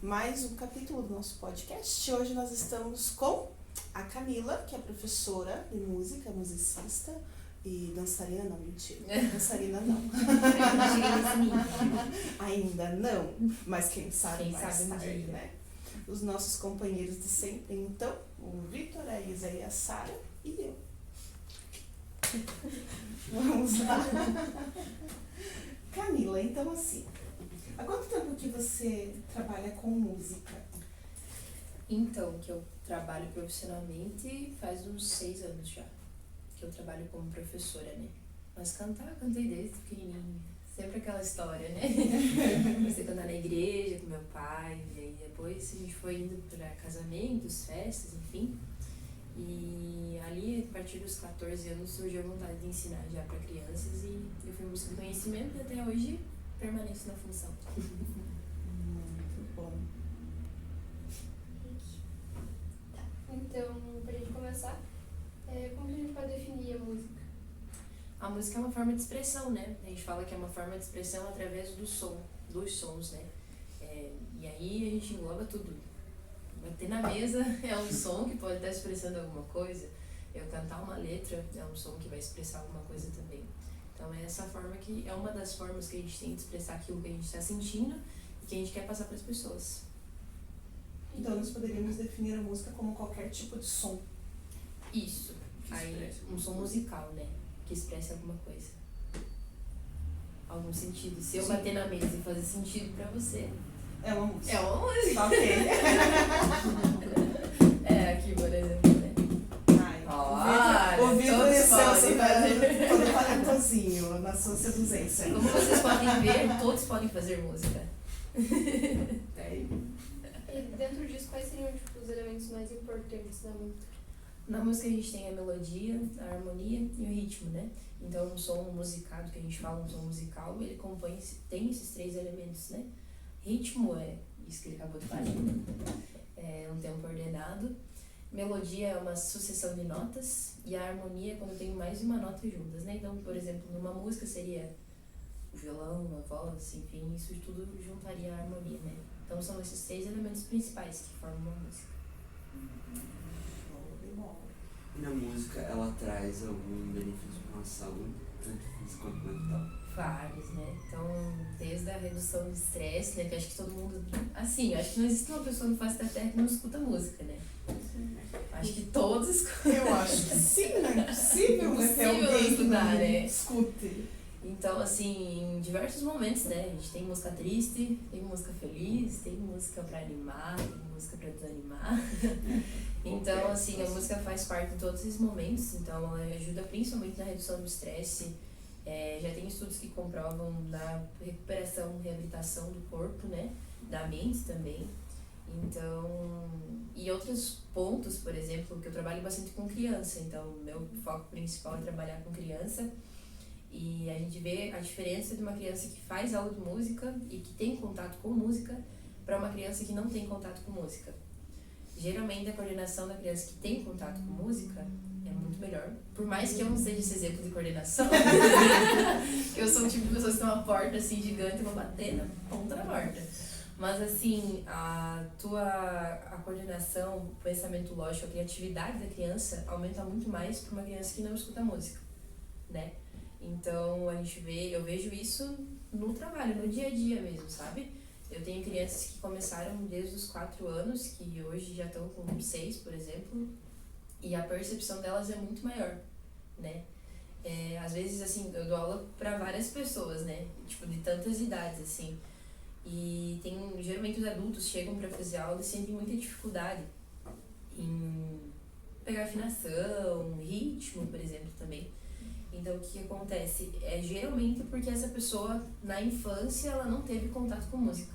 Mais um capítulo do nosso podcast. Hoje nós estamos com a Camila, que é professora de música, musicista e dançarina, não, mentira. Dançarina não. Ainda não, mas quem sabe mais tarde, né? Os nossos companheiros de sempre, então, o Vitor, a Isa e a Sara e eu. Vamos lá. Camila, então assim, há quanto tempo que você trabalha com música? Então, que eu trabalho profissionalmente faz uns 6 anos já, que eu trabalho como professora, né? Mas cantei desde pequenininha, sempre aquela história, né? Comecei a cantar na igreja com meu pai, e aí depois a gente foi indo para casamentos, festas, enfim. E ali, a partir dos 14 anos, surgiu a vontade de ensinar já para crianças e eu fui buscando conhecimento e até hoje permaneço na função. Muito bom. Tá. Então, pra gente começar, como que a gente pode definir a música? A música é uma forma de expressão, né? A gente fala que é uma forma de expressão através do som, dos sons, né? E aí a gente engloba tudo. Bater na mesa é um som que pode estar expressando alguma coisa. Eu cantar uma letra é um som que vai expressar alguma coisa também. Então é essa forma que é uma das formas que a gente tem de expressar aquilo que a gente está sentindo e que a gente quer passar para as pessoas. Então nós poderíamos definir a música como qualquer tipo de som. Isso. Aí um som musical, né? Que expresse alguma coisa. Algum sentido. Se eu bater na mesa e fazer sentido para você, é uma música. É uma música. Ok. Aqui, por exemplo, né? O Vitor desceu todo talentosinho na sua seduzência. Como vocês podem ver, todos podem fazer música. E dentro disso, quais seriam os elementos mais importantes da música? Na música a gente tem a melodia, a harmonia e o ritmo, né? Então um som musicado, que a gente fala, um som musical, ele tem esses 3 elementos, né? Ritmo é isso que ele acabou de falar, é um tempo ordenado. Melodia é uma sucessão de notas e a harmonia é quando tem mais de uma nota juntas, né? Então, por exemplo, numa música seria o violão, a voz, enfim, isso tudo juntaria a harmonia, né? Então são esses 3 elementos principais que formam uma música. E na música ela traz algum benefício para a saúde, tanto físico quanto mental? Vários, né? Então, desde a redução do estresse, né? Que acho que todo mundo... Assim, acho que não existe uma pessoa no face da terra que não escuta música, né? Acho que todos escutam. Eu acho que sim, não é possível ter alguém que não escute. Então, assim, em diversos momentos, né? A gente tem música triste, tem música feliz, tem música pra animar, tem música pra desanimar. Então, assim, a música faz parte de todos esses momentos. Então, ela ajuda principalmente na redução do estresse. Já tem estudos que comprovam na recuperação, reabilitação do corpo, né? Da mente também. Então, e outros pontos, por exemplo, que eu trabalho bastante com criança. Então, meu foco principal é trabalhar com criança. E a gente vê a diferença de uma criança que faz aula de música e que tem contato com música para uma criança que não tem contato com música. Geralmente a coordenação da criança que tem contato com música é muito melhor. Por mais que eu não seja esse exemplo de coordenação, eu sou o tipo de pessoa que tem uma porta assim gigante e vou bater na ponta da porta. Mas assim, a coordenação, o pensamento lógico, a criatividade da criança aumenta muito mais para uma criança que não escuta música, né? Então eu vejo isso no trabalho, no dia a dia mesmo, sabe? Eu tenho crianças que começaram desde os 4 anos, que hoje já estão com 6, por exemplo, e a percepção delas é muito maior, né? Às vezes, assim, eu dou aula para várias pessoas, né? Tipo, de tantas idades, assim. E geralmente os adultos chegam para fazer aula e sentem muita dificuldade em pegar afinação, ritmo, por exemplo, também. Então, o que acontece? Geralmente porque essa pessoa, na infância, ela não teve contato com música.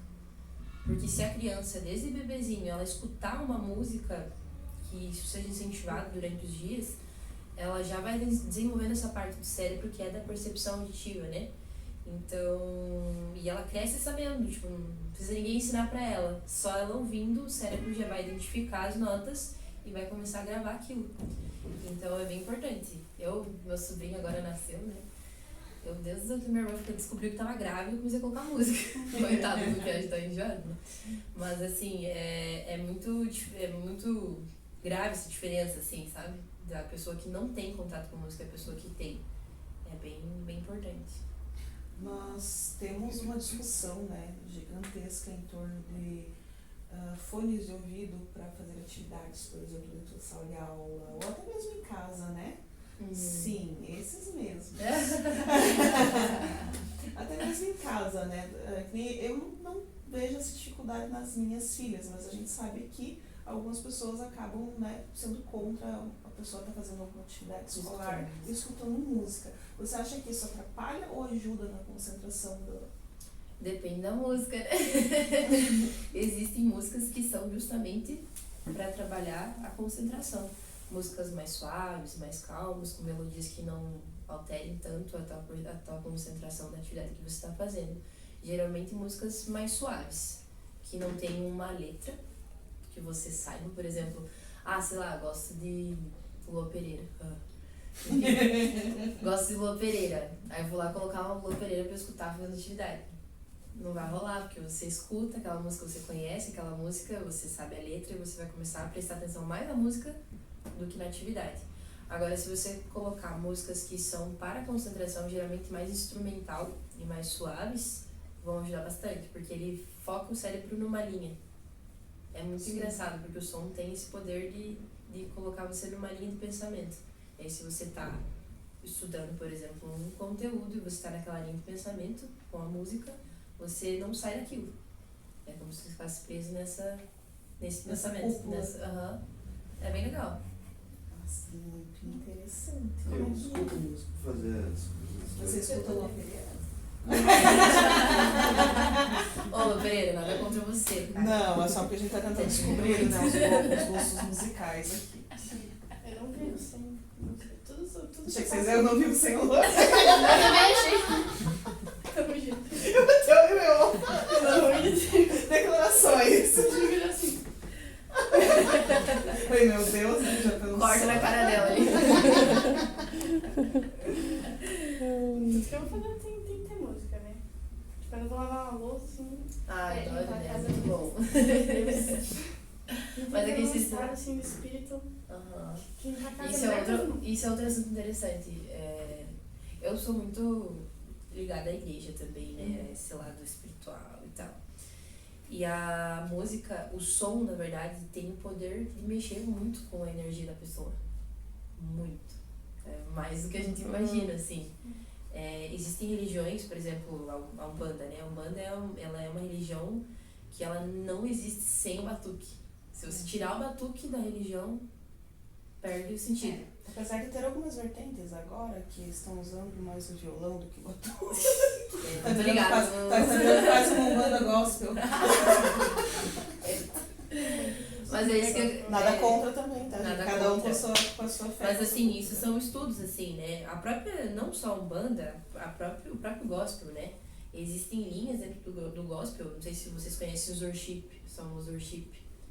Porque se a criança, desde bebezinho, ela escutar uma música que isso seja incentivado durante os dias, ela já vai desenvolvendo essa parte do cérebro que é da percepção auditiva, né? Então, e ela cresce sabendo, tipo, não precisa ninguém ensinar pra ela. Só ela ouvindo, o cérebro já vai identificar as notas e vai começar a gravar aquilo. Então é bem importante. Meu sobrinho agora nasceu, né? Desde que minha irmã descobriu que tava grávida, eu comecei a colocar música. Coitado do que a gente tá enjoado, né? Mas assim, é muito grave essa diferença, assim, sabe? Da pessoa que não tem contato com música e a pessoa que tem. É bem importante. Nós temos uma discussão, né, gigantesca em torno de fones de ouvido para fazer atividades, por exemplo, dentro da sala de aula, ou até mesmo em casa, né? Sim, esses mesmos. Até mesmo em casa, né? Eu não vejo essa dificuldade nas minhas filhas, mas a gente sabe que algumas pessoas acabam, né, sendo contra a pessoa estar fazendo alguma atividade escolar e escutando música. Você acha que isso atrapalha ou ajuda na concentração Depende da música, né? Existem músicas que são justamente para trabalhar a concentração. Músicas mais suaves, mais calmas, com melodias que não alterem tanto a tua concentração na atividade que você está fazendo. Geralmente músicas mais suaves, que não tem uma letra, que você saiba, por exemplo, sei lá, gosto de Lua Pereira. Enfim, gosto de Lua Pereira. Aí eu vou lá colocar uma Lua Pereira pra eu escutar fazendo atividade. Não vai rolar, porque você escuta aquela música, você conhece aquela música, você sabe a letra e você vai começar a prestar atenção mais na música do que na atividade. Agora, se você colocar músicas que são para concentração, geralmente mais instrumental e mais suaves, vão ajudar bastante, porque ele foca o cérebro numa linha. É muito engraçado, porque o som tem esse poder de colocar você numa linha de pensamento. E aí, se você está estudando, por exemplo, um conteúdo e você está naquela linha de pensamento com a música, você não sai daquilo. É como se você ficasse preso nesse pensamento. É bem legal. Nossa, muito interessante. Eu escuto música pra fazer as coisas. Você escuta Lua Pereira? Ô, Lua Pereira, nada contra você, cara. Não, é só porque a gente tá tentando descobrir, né, os gostos musicais aqui. Eu não vivo sem música. Tudo Achei que vocês eu não vivo sem o Lua. Eu também achei. Tamo junto. Declarações. Fica assim. Ai, meu Deus, né? Já pensou? Corta na cara dela ali. Tudo que eu vou fazer tem que ter música, né? Tipo, eu não vou lavar uma louça assim. Ai, limpar adoro, a é casa muito bom. Mas é que esse estado assim de espírito. Que limpar a casa Isso é outro assunto interessante. Eu sou muito ligada à igreja também, né? Esse lado espiritual e tal. E a música, o som, na verdade, tem o poder de mexer muito com a energia da pessoa. Muito. Mais do que a gente imagina, assim. Existem religiões, por exemplo, a Umbanda, né? A Umbanda ela é uma religião que ela não existe sem o batuque. Se você tirar o batuque da religião, perde o sentido. Apesar de ter algumas vertentes agora que estão usando mais o violão do que o batuque. Tá ligado? Tá virando quase uma Umbanda gospel. Mas é isso que Nada contra também, tá? Nada Cada um contra. com a sua fé. Mas assim, isso são estudos, assim, né? A própria, não só a Umbanda, o próprio gospel, né? Existem linhas dentro do gospel, não sei se vocês conhecem os worship,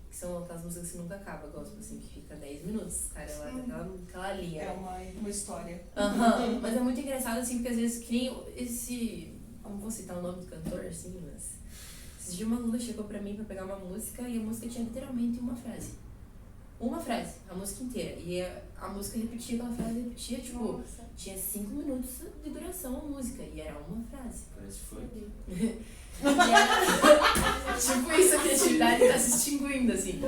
que são aquelas músicas que nunca acabam, gospel, assim, que fica 10 minutos, cara, lá naquela linha. É uma história. Mas é muito engraçado, assim, porque às vezes que nem não vou citar o nome do cantor, assim, mas esses dias uma aluna chegou pra mim pra pegar uma música e a música tinha literalmente uma frase. Uma frase, a música inteira. E a música repetia aquela frase, tipo, Nossa. tinha 5 minutos de duração a música, e era uma frase. Parece funk. E era, tipo, isso, a criatividade tá se extinguindo, assim.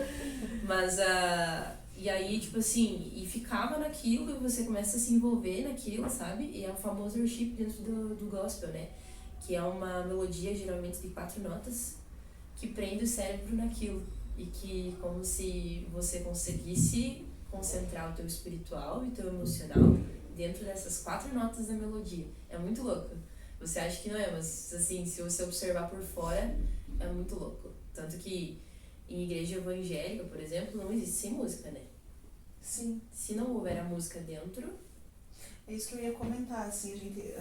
Mas, e aí, tipo assim, e ficava naquilo, e você começa a se envolver naquilo, sabe? E é o famoso worship dentro do gospel, né? Que é uma melodia, geralmente, de 4 notas, que prende o cérebro naquilo. E que, como se você conseguisse concentrar o teu espiritual e o teu emocional dentro dessas 4 notas da melodia. É muito louco. Você acha que não é, mas assim, se você observar por fora, é muito louco. Tanto que em igreja evangélica, por exemplo, não existe sem música, né? Sim. Se não houver a música dentro... É isso que eu ia comentar, assim, a gente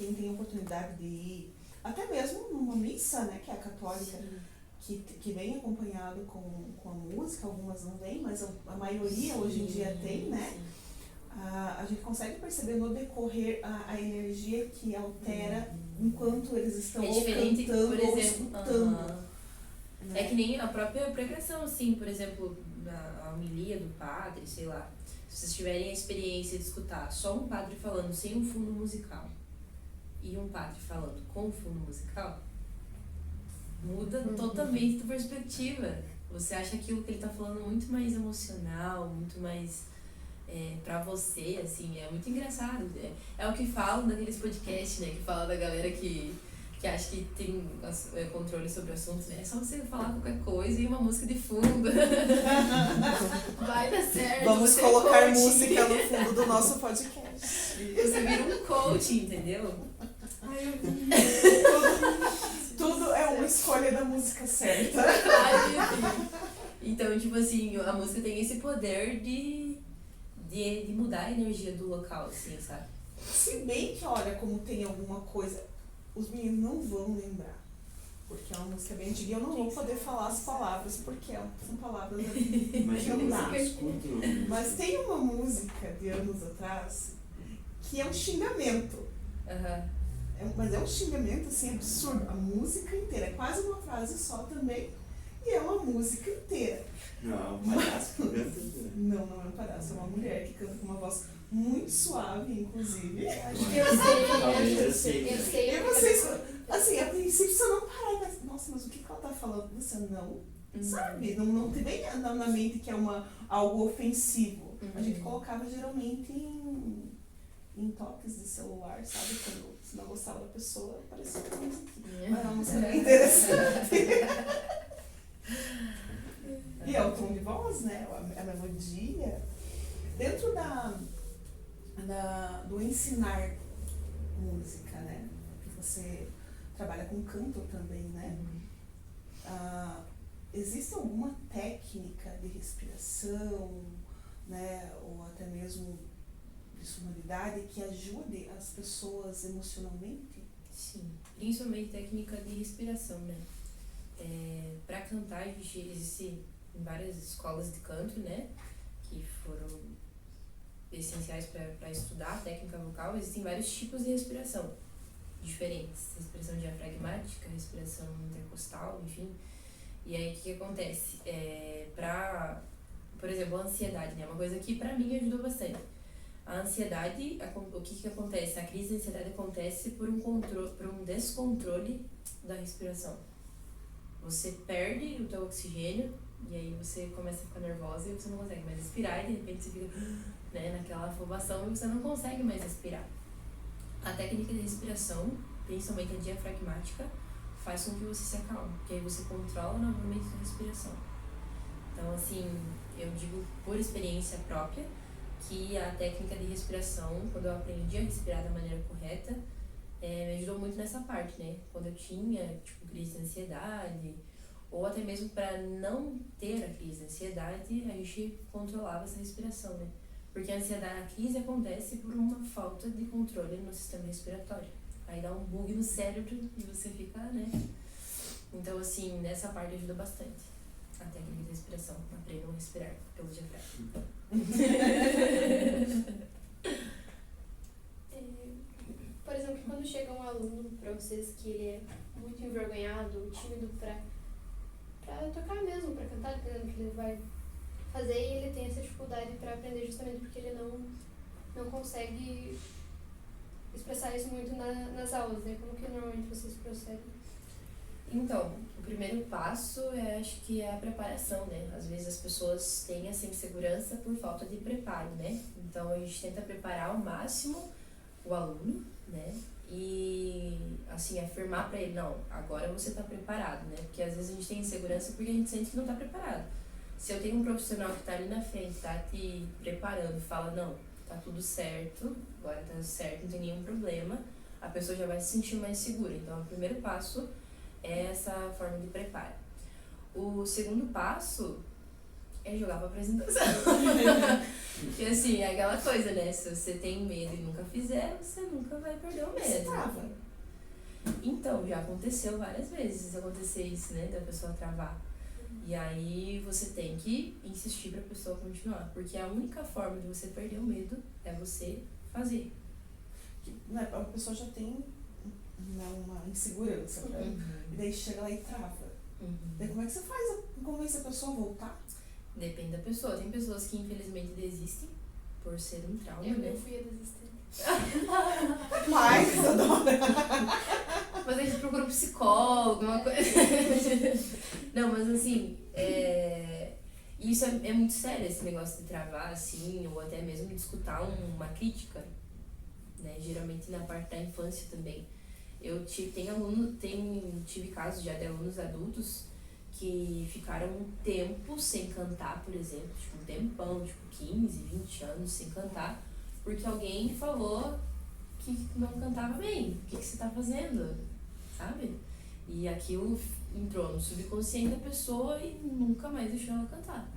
quem tem a oportunidade de ir, até mesmo numa missa, né, que é a católica, que vem acompanhado com a música, algumas não vêm, mas a maioria hoje em dia tem, né? A gente consegue perceber no decorrer a energia que altera enquanto eles estão ou diferente, cantando por ou exemplo, escutando. É que nem a própria pregação, assim, por exemplo, a homilia do padre, sei lá. Se vocês tiverem a experiência de escutar só um padre falando sem um fundo musical e um padre falando com fundo musical, muda totalmente a tua perspectiva. Você acha aquilo que ele tá falando muito mais emocional, muito mais pra você, assim, é muito engraçado. É o que falam daqueles podcasts, né, que fala da galera que acha que tem controle sobre o assunto, né? É só você falar qualquer coisa e uma música de fundo. Vai dar certo. Vamos você colocar coach. música no fundo do nosso podcast. Você vira um coach, entendeu? Tudo é uma escolha da música certa. Claro que sim. Então, tipo assim, a música tem esse poder de mudar a energia do local, assim, sabe? Se bem que, olha, como tem alguma coisa, os meninos não vão lembrar. Porque é uma música bem antiga e eu não vou poder falar as palavras, porque são palavras Mas que não dá. eu escuto. Mas tem uma música de anos atrás que é um xingamento. Mas é um xingamento assim absurdo. A música inteira, é quase uma frase só também. E é uma música inteira. Não, é um palhaço que canta. Não é um palhaço, é uma mulher que canta com uma voz muito suave, inclusive. Acho que eu sei. E vocês, assim, a princípio você não para e pensa, nossa, mas o que ela tá falando? Você não sabe, não te vem na mente que é algo ofensivo. A gente colocava geralmente em toques de celular, sabe? Quando você não gostava da pessoa, aparecia uma musiquinha. Mas é uma música bem interessante. E é o tom de voz, né? A melodia. Dentro do ensinar música, né? Porque você trabalha com canto também, né? Existe alguma técnica de respiração, né? Ou até mesmo de sonoridade que ajude as pessoas emocionalmente? Sim, principalmente técnica de respiração, né? Para cantar, existe em várias escolas de canto, né? Que foram essenciais para estudar a técnica vocal. Existem vários tipos de respiração diferentes. Respiração diafragmática, respiração intercostal, enfim. E aí, o que acontece? Por exemplo, a ansiedade, né? Uma coisa que para mim ajudou bastante. A ansiedade, o que acontece? A crise de ansiedade acontece por um descontrole da respiração. Você perde o teu oxigênio e aí você começa a ficar nervosa e você não consegue mais respirar e de repente você fica, né, naquela afobação e você não consegue mais respirar. A técnica de respiração, principalmente a diafragmática, faz com que você se acalme, porque aí você controla novamente a respiração. Então, assim, eu digo por experiência própria que a técnica de respiração, quando eu aprendi a respirar da maneira correta, me ajudou muito nessa parte, né? Quando eu tinha, tipo, crise de ansiedade, ou até mesmo para não ter a crise de ansiedade, a gente controlava essa respiração, né? Porque a crise acontece por uma falta de controle no sistema respiratório. Aí dá um bug no cérebro e você fica, né? Então, assim, nessa parte ajuda bastante a técnica de respiração. Aprendam a respirar pelo diafragma. Por exemplo, quando chega um aluno para vocês que ele é muito envergonhado, tímido para tocar mesmo, para cantar, dependendo do que ele vai fazer, e ele tem essa dificuldade para aprender justamente porque ele não consegue expressar isso muito nas aulas, né? Como que normalmente vocês procedem? Então, o primeiro passo acho que é a preparação, né? Às vezes as pessoas têm essa insegurança por falta de preparo, né? Então a gente tenta preparar ao máximo o aluno, né? E, assim, afirmar para ele, não, agora você está preparado, né? Porque às vezes a gente tem insegurança porque a gente sente que não está preparado. Se eu tenho um profissional que está ali na frente, está te preparando e fala, não, tá tudo certo, agora tá certo, não tem nenhum problema, a pessoa já vai se sentir mais segura. Então, o primeiro passo é essa forma de preparo. O segundo passo é jogar pra apresentação. Porque assim, é aquela coisa, né? Se você tem medo e nunca fizer, você nunca vai perder o Você medo. trava. Então, já aconteceu várias vezes acontecer isso, né? Da pessoa travar. E aí você tem que insistir pra pessoa continuar. Porque a única forma de você perder o medo é você fazer. Né, a pessoa já tem, né, uma insegurança, né? E daí chega lá e trava. Daí como é que você faz? Convencer a pessoa a voltar? Depende da pessoa. Tem pessoas que infelizmente desistem por ser um trauma, Eu né? fui a desistente. Mas, Isadora. Mas a gente procura um psicólogo, uma coisa. Não, mas assim, isso é muito sério, esse negócio de travar, assim, ou até mesmo de escutar uma crítica, né? Geralmente na parte da infância também. Eu tive casos já de alunos adultos que ficaram um tempo sem cantar, por exemplo, tipo um tempão, tipo 15, 20 anos sem cantar, porque alguém falou que não cantava bem. O que você tá fazendo? Sabe? E aquilo entrou no subconsciente da pessoa e nunca mais deixou ela cantar.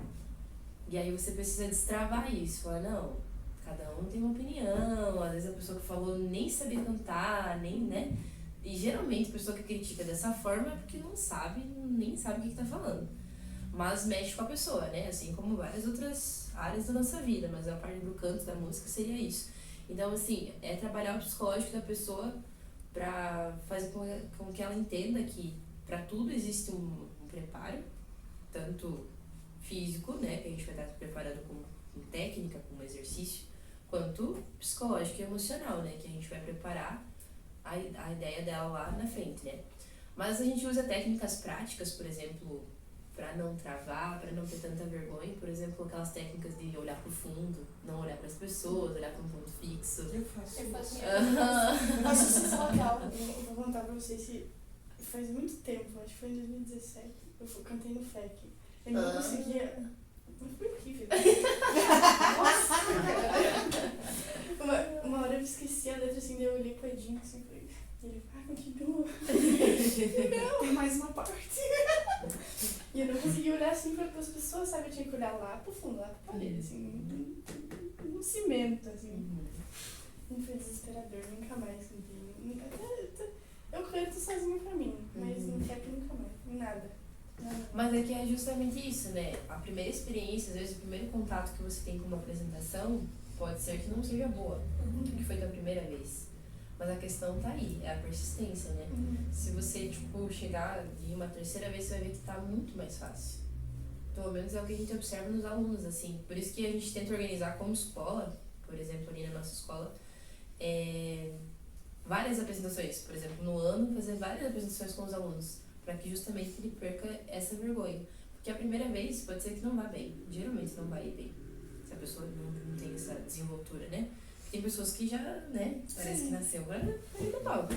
E aí você precisa destravar isso. Falar, não, cada um tem uma opinião. Às vezes a pessoa que falou nem sabia cantar, nem, né? E geralmente a pessoa que critica dessa forma é porque não sabe, nem sabe o que tá falando. Mas mexe com a pessoa, né? Assim como várias outras áreas da nossa vida, mas a parte do canto, da música, seria isso. Então, assim, é trabalhar o psicológico da pessoa pra fazer com que ela entenda que pra tudo existe um preparo, tanto físico, né? Que a gente vai estar se preparando com técnica, com exercício, quanto psicológico e emocional, né? Que a gente vai preparar a ideia dela lá na frente, né? Mas a gente usa técnicas práticas, por exemplo, para não travar, para não ter tanta vergonha, por exemplo, aquelas técnicas de olhar pro fundo, não olhar para as pessoas, olhar para um ponto fixo. Eu faço. Eu faço isso. minha Mas isso é legal. Eu vou contar pra vocês que faz muito tempo, acho que foi em 2017, eu cantei no FEC. Eu não conseguia. Foi horrível. Uma hora eu esqueci a letra assim, daí eu olhei pro Edinho assim e falei, e ele, continua. Tem mais uma parte. E eu não conseguia olhar assim para as pessoas, sabe? Eu tinha que olhar lá pro fundo, lá pra parede, assim, no cimento, assim. E foi desesperador, nunca mais cantei. Eu canto sozinha pra mim, mas no rap nunca mais, em nada. Mas é que é justamente isso, né? A primeira experiência, às vezes o primeiro contato que você tem com uma apresentação pode ser que não seja boa, que foi da primeira vez. Mas a questão tá aí, é a persistência, né? Se você, tipo, chegar de uma terceira vez, você vai ver que tá muito mais fácil. Pelo menos é o que a gente observa nos alunos, assim. Por isso que a gente tenta organizar como escola, por exemplo, ali na nossa escola, várias apresentações. Por exemplo, no ano, fazer várias apresentações com os alunos, para que justamente ele perca essa vergonha. Porque a primeira vez pode ser que não vá bem, geralmente não vai bem, se a pessoa não tem essa desenvoltura, né? Tem pessoas que já, né, parece que nasceu pra ir no palco.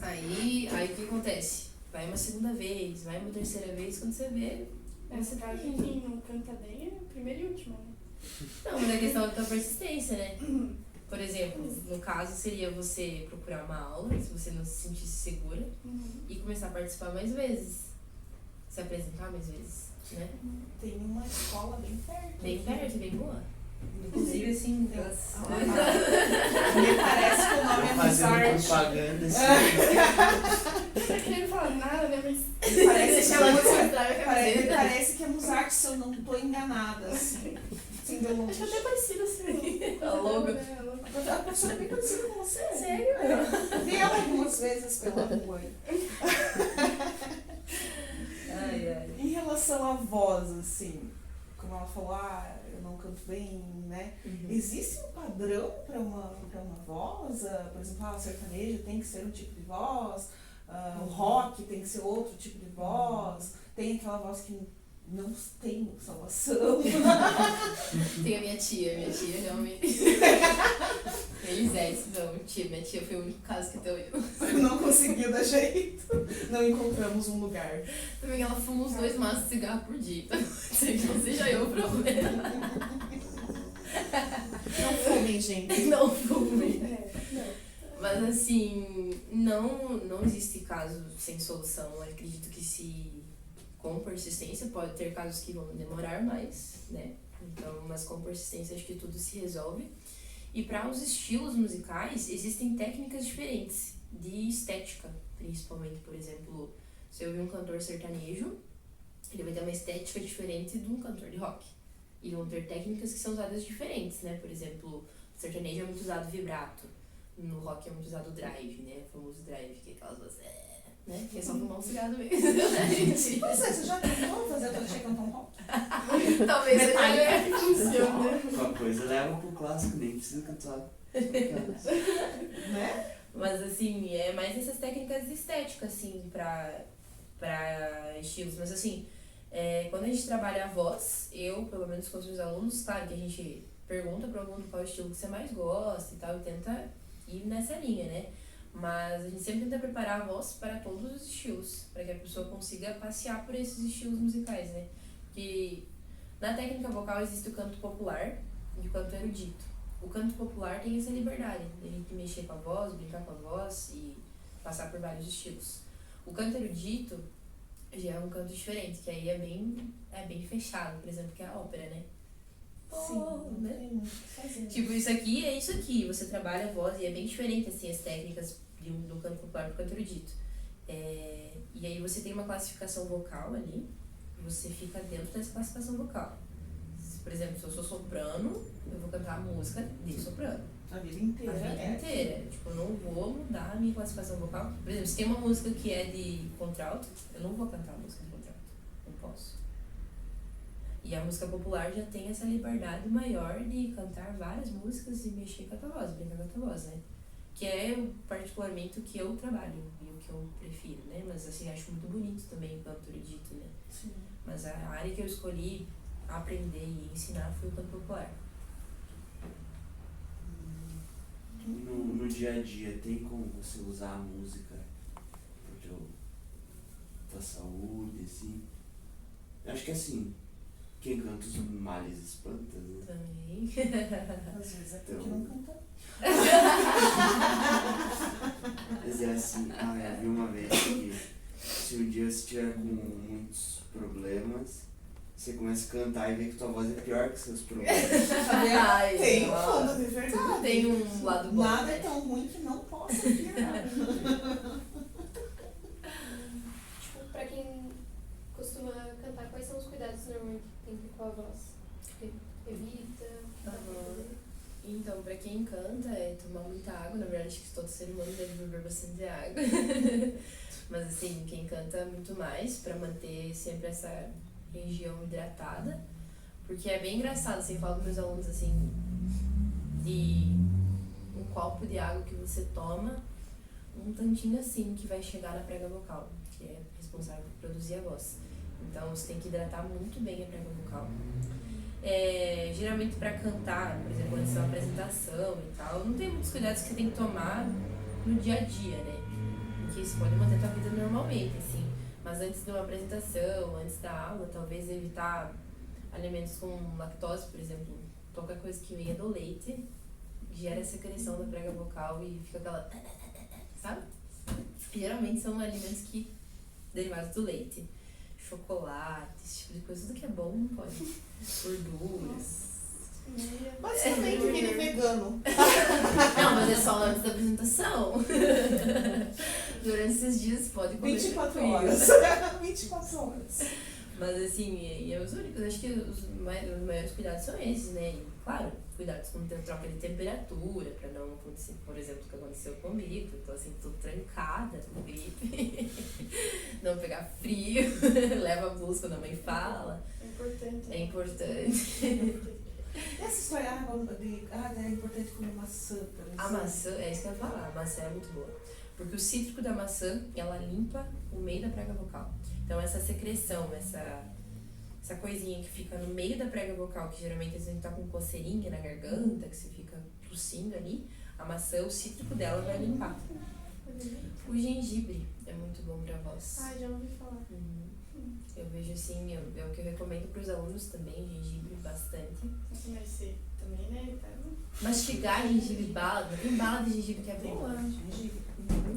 Aí o que acontece? Vai uma segunda vez, vai uma terceira vez, quando você vê, Nessa casa, quem não canta bem é a primeira e última, né? Não, mas é questão da persistência, né? Por exemplo, no caso seria você procurar uma aula, se você não se sentisse segura, e começar a participar mais vezes, se apresentar mais vezes, né? Tem uma escola bem perto. Bem perto, bem boa. Inclusive, assim, Me parece que o nome é Fazendo Musarte. propaganda assim. Não tá querendo falar nada, né? Mas Parece que é Musarte. parece que é Musarte, se eu não tô enganada. Assim. Sim, deu longe. acho até parecido assim. A logo. A pessoa é bem parecida com você. Sério? Eu vi ela algumas vezes pela rua. Ai. Em relação à voz, assim, como ela falou, eu não canto bem, né? Existe um padrão para uma voz? Por exemplo, a sertaneja tem que ser um tipo de voz, o rock tem que ser outro tipo de voz, tem aquela voz que não tem salvação. Tem a minha tia realmente. Elisete, não, minha tia foi o único caso que deu eu. Não conseguiu dar jeito. Não encontramos um lugar. Também ela fuma uns 2 maços de cigarro por dia, então sei que não seja eu o problema. Não fumem, gente. Não fumem. Não. Mas assim, não existe caso sem solução. Eu acredito que se com persistência, pode ter casos que vão demorar mais, né? Então, mas com persistência acho que tudo se resolve. E para os estilos musicais, existem técnicas diferentes de estética, principalmente, por exemplo, se eu ouvir um cantor sertanejo, ele vai ter uma estética diferente de um cantor de rock. E vão ter técnicas que são usadas diferentes, né? Por exemplo, no sertanejo é muito usado vibrato, no rock é muito usado drive, né? O famoso drive, que é aquelas vozes, né? Que é só fumar um cigarro mesmo, né, gente? Você já tentou fazer a Dolce cantar um rock? Talvez seja Metallica. que funcione. Qualquer coisa leva pro clássico, nem precisa cantar. Né? Mas assim, é mais essas técnicas de estética, assim, pra estilos. Mas assim, quando a gente trabalha a voz, eu, pelo menos com os meus alunos, claro que a gente pergunta pro aluno qual estilo que você mais gosta e tal, e tenta ir nessa linha, né? Mas a gente sempre tenta preparar a voz para todos os estilos, para que a pessoa consiga passear por esses estilos musicais, né? Porque na técnica vocal existe o canto popular e o canto erudito. O canto popular tem essa liberdade de a gente mexer com a voz, brincar com a voz e passar por vários estilos. O canto erudito já é um canto diferente, que aí é bem fechado, por exemplo, que é a ópera, né? Sim, né? tem muito o que fazer. Tipo, isso aqui é isso aqui, você trabalha a voz e é bem diferente, assim, as técnicas do canto popular pro canto erudito. E aí você tem uma classificação vocal ali, e você fica dentro dessa classificação vocal. Por exemplo, se eu sou soprano, eu vou cantar a música de soprano. A vida inteira. A vida inteira. Tipo, eu não vou mudar a minha classificação vocal. Por exemplo, se tem uma música que é de contralto, eu não vou cantar a música de contralto. Não posso. E a música popular já tem essa liberdade maior de cantar várias músicas e mexer com a tua voz, brincar com a tua voz, né? Que é particularmente o que eu trabalho e o que eu prefiro, né? Mas assim, acho muito bonito também o canto erudito, né? Sim. Mas a área que eu escolhi aprender e ensinar foi o canto popular. No dia a dia, tem como você usar a música pra tua saúde, assim? Eu acho que assim, quem canta os males espanta, né? Também. Às vezes é porque Então. não canta. Mas é assim, eu vi uma vez que se um dia você estiver com muitos problemas, você começa a cantar e vê que tua voz é pior que seus problemas. Ai, Tem um ó, fundo de verdade. tem um lado bom, Nada né? é tão ruim que não possa piorar. Tipo, pra quem costuma cantar, quais são os cuidados normalmente que tem que ter com a voz? Tipo, evita, o que dá pra fazer? Então, pra quem canta, é tomar muita água. Na verdade, acho que todo ser humano deve beber bastante água. Mas assim, quem canta muito mais, pra manter sempre essa região hidratada. Porque é bem engraçado, assim, eu falo com meus alunos, assim, de um copo de água que você toma, um tantinho assim que vai chegar na prega vocal, que é responsável por produzir a voz. Então, você tem que hidratar muito bem a prega vocal. Geralmente para cantar, por exemplo, antes de uma apresentação e tal, não tem muitos cuidados que você tem que tomar no dia a dia, né? Porque isso pode manter a tua vida normalmente, assim. Mas antes de uma apresentação, antes da aula, talvez evitar alimentos com lactose, por exemplo, qualquer coisa que venha do leite, gera secreção da prega vocal e fica aquela... Sabe? Geralmente são alimentos que derivados do leite. Chocolate, esse tipo de coisa, tudo que é bom não pode. Gorduras. Basicamente, aquele vegano. Não, mas é só antes da apresentação. Durante esses dias pode comer 24 tranquilo. horas. 24 horas. Mas assim, é os únicos. Acho que os maiores cuidados são esses, né? E, claro, cuidados com troca de temperatura, pra não acontecer, por exemplo, o que aconteceu comigo. Tô assim, tô trancada com gripe. Não pegar frio. Leva a blusa quando a mãe fala. É importante. É importante. E essa história é importante comer maçã, por exemplo. A maçã, é isso que eu ia falar, a maçã é muito boa. Porque o cítrico da maçã, ela limpa o meio da prega vocal. Então essa secreção, essa coisinha que fica no meio da prega vocal, que geralmente a gente tá com coceirinha na garganta, que você fica tossindo ali, a maçã, o cítrico dela vai limpar. O gengibre é muito bom pra voz. Ai, já ouvi falar. Eu vejo assim, é o que eu recomendo pros alunos também, gengibre bastante. Nossa, mas você também, né? Tá... Mastigar gengibre, bala, tem bala de gengibre que é boa. Gengibre.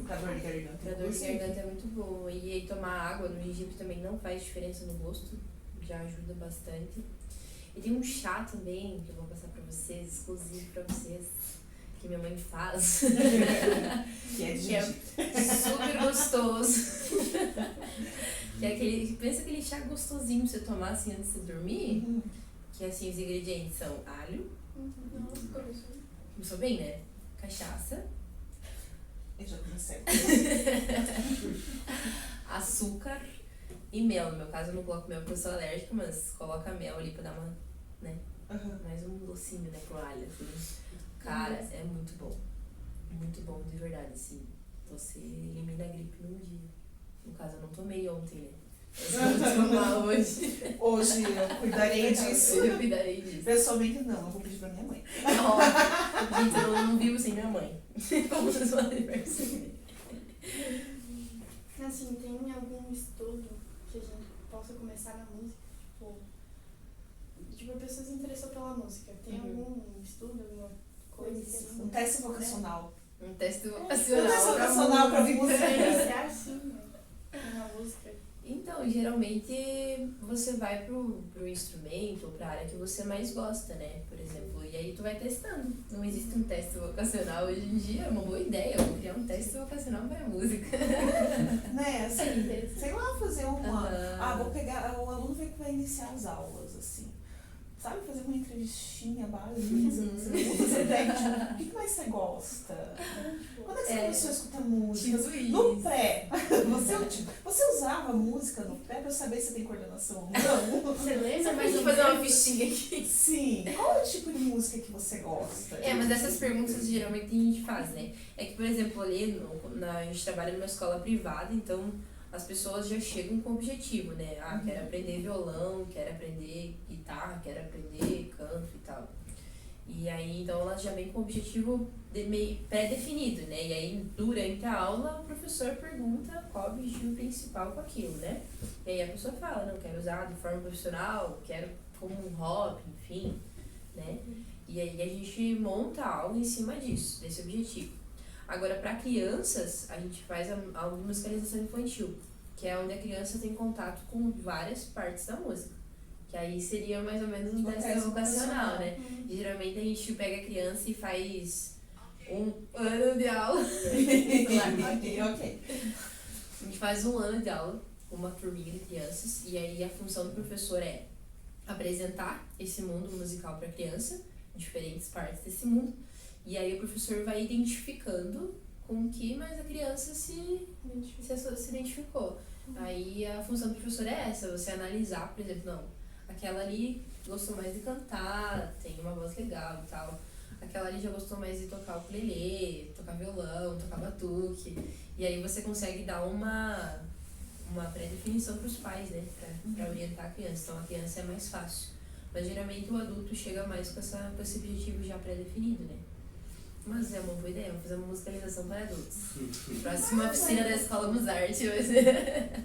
Pra dor de garganta. Pra dor de inclusive. garganta é muito bom. E aí tomar água no gengibre também não faz diferença no gosto, já ajuda bastante. E tem um chá também que eu vou passar pra vocês, exclusivo pra vocês, que minha mãe faz, Que é de que é gengibre. super gostoso. Que é aquele, pensa aquele chá gostosinho pra você tomar assim antes de dormir, Uhum. que assim os ingredientes são alho, Nossa, começou. começou bem, né? Cachaça, Eu já comecei. açúcar e mel. No meu caso eu não coloco mel porque eu sou alérgica, mas coloca mel ali pra dar uma, né, Uhum. mais um docinho, né, pro alho, assim. Cara, é muito bom de verdade, assim. Você elimina a gripe num dia. No caso eu não tomei ontem, né? Eu vou tomar hoje. Hoje eu cuidarei disso. Eu cuidarei disso. Pessoalmente não, eu vou pedir pra minha mãe. Ó, gente, eu não vivo sem minha mãe. Como vocês podem perceber. Assim, tem algum estudo que a gente possa começar na música? Tipo, a pessoa se interessou pela música. Tem algum estudo, alguma coisa assim? Um teste vocacional. Um teste Um vocacional. teste vocacional pra vir música. Iniciar sim, né? Na música. Então, geralmente você vai pro instrumento ou pra área que você mais gosta, né? Por exemplo, e aí tu vai testando. Não existe um teste vocacional hoje em dia, é uma boa ideia. Eu vou criar um teste vocacional para a música. Né, assim, sei lá, fazer uma. Aham. Vou pegar. O aluno vai iniciar as aulas, assim. Sabe, fazer uma entrevistinha básica. Você ideia de o que mais você gosta? Quando é que você começou a escutar música? Tipo isso. No pré, você usava música no pré pra saber se tem coordenação ou não? Você lembra? Você vai fazer uma fichinha aqui. Sim. Qual é o tipo de música que você gosta? É, mas essas perguntas geralmente a gente faz, né? É que, por exemplo, ali a gente trabalha numa escola privada, então as pessoas já chegam com objetivo, né? Quero aprender violão, quero aprender guitarra, quero aprender canto e tal. E aí, então, elas já vêm com o objetivo meio pré-definido, né? E aí, durante a aula, o professor pergunta qual é o objetivo principal com aquilo, né? E aí a pessoa fala, não, quero usar de forma profissional, quero como um hobby, enfim, né? E aí a gente monta algo em cima disso, desse objetivo. Agora, para crianças, a gente faz a musicalização infantil, que é onde a criança tem contato com várias partes da música. Que aí seria mais ou menos um teste vocacional, né? E, geralmente a gente pega a criança e faz um ano de aula. Ok. A gente faz um ano de aula com uma turminha de crianças. E aí a função do professor é apresentar esse mundo musical para a criança, diferentes partes desse mundo. E aí o professor vai identificando com o que mais a criança se identificou. Aí a função do professor é essa, você analisar, por exemplo, não, aquela ali gostou mais de cantar, tem uma voz legal e tal. Aquela ali já gostou mais de tocar ukulele, tocar violão, tocar batuque. E aí você consegue dar uma pré-definição para os pais, né? Pra orientar a criança. Então a criança é mais fácil. Mas geralmente o adulto chega mais com esse objetivo já pré-definido, né? Mas é uma boa ideia, vamos fazer uma musicalização para adultos. Próxima oficina da Escola Musarte vai ser.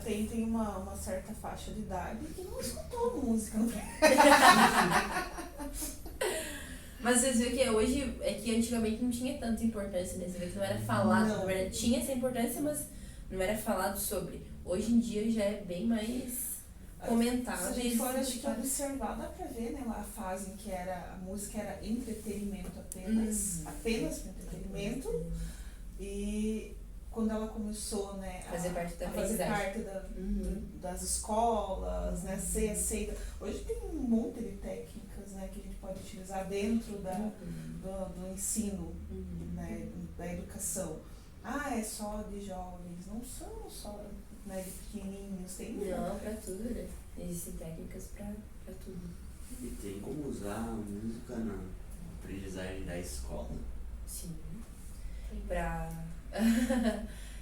Tem uma certa faixa de idade que não escutou música. Mas vocês viram que hoje, é que antigamente não tinha tanta importância, né? Você vê que não era falado, Não. na verdade tinha essa importância, mas não era falado sobre. Hoje em dia já é bem mais comentado. Se a gente for, acho que observar, dá pra ver, né, a fase em que a música era entretenimento apenas para entretenimento, e quando ela começou, né, Fazer parte da a fazer aprendizagem. parte das escolas, né, ser aceita. Hoje tem um monte de técnicas, né, que a gente pode utilizar dentro do ensino, né, da educação. É só de jovens, não são só, né, de pequenininhos, tem Não, pra tudo, né? Existem técnicas pra tudo. E tem como usar a música na aprendizagem da escola? Sim.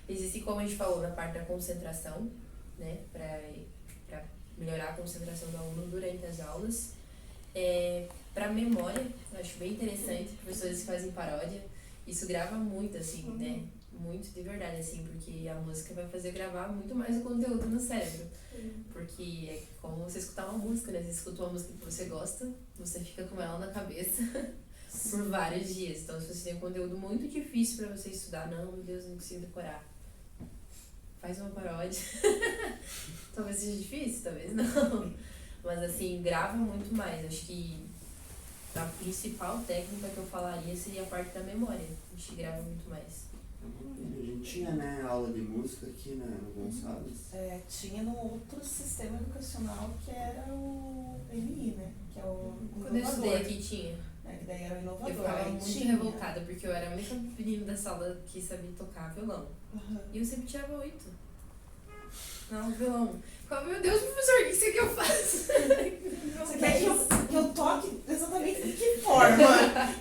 Existe, como a gente falou, na parte da concentração, né? Pra melhorar a concentração do aluno durante as aulas. Pra memória, eu acho bem interessante, professores que fazem paródia. Isso grava muito, assim, né? Muito de verdade, assim, porque a música vai fazer gravar muito mais o conteúdo no cérebro. Porque é como você escutar uma música, né? Você escuta uma música que você gosta, você fica com ela na cabeça por vários dias. Então, se você tem um conteúdo muito difícil pra você estudar, não, meu Deus, não consigo decorar. Faz uma paródia. Talvez seja difícil, talvez não. Mas assim, grava muito mais. Acho que a principal técnica que eu falaria seria a parte da memória. A gente grava muito mais. A gente tinha, né, aula de música aqui, né, no Gonçalves. Tinha no outro sistema educacional que era o MI, né? Que é o Quando eu estudei aqui tinha. Que daí era o inovador. Eu ficava aí muito tinha. revoltada, porque eu era a única menina da sala que sabia tocar violão. Uhum. E eu sempre tirava 8. Não, violão. Eu ficava, meu Deus, professor, o que você quer que eu faça? Você quer que eu toque exatamente de que forma?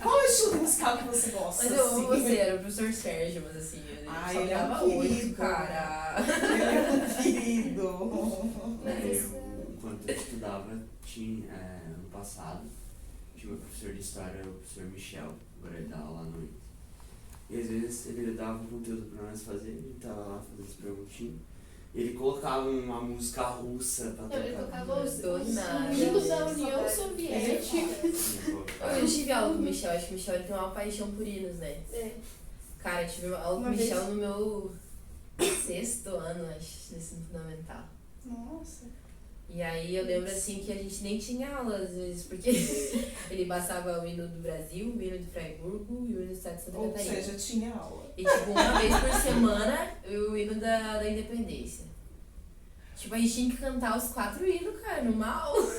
Qual é o estilo musical que você gosta? Mas eu amo assim? você, era o professor Sérgio, mas assim, ele Ai, só ele é um dava 8, querido. cara. Ele é um querido. Enquanto eu estudava, tinha, ano passado, tinha um professor de história, o professor Michel, agora ele dá aula à noite. E às vezes ele dava um conteúdo pra nós fazer, a gente tava lá fazendo as perguntinhas. Ele colocava uma música russa pra Não, ele tocar. tocava os Do nada. hino da União Soviética. Eu tive aula com o Michel, acho que o Michel ele tem uma paixão por hinos, né? É. Cara, eu tive aula com o Michel no meu 6º ano, acho, no ensino fundamental. Nossa. E aí eu lembro assim que a gente nem tinha aula às vezes, porque ele passava o hino do Brasil, o hino de Freiburgo e o hino do Estado de Santa Ou Catarina. seja, tinha aula. E tipo, uma vez por semana, o hino da independência. Tipo, a gente tinha que cantar os 4 hinos, cara, numa aula.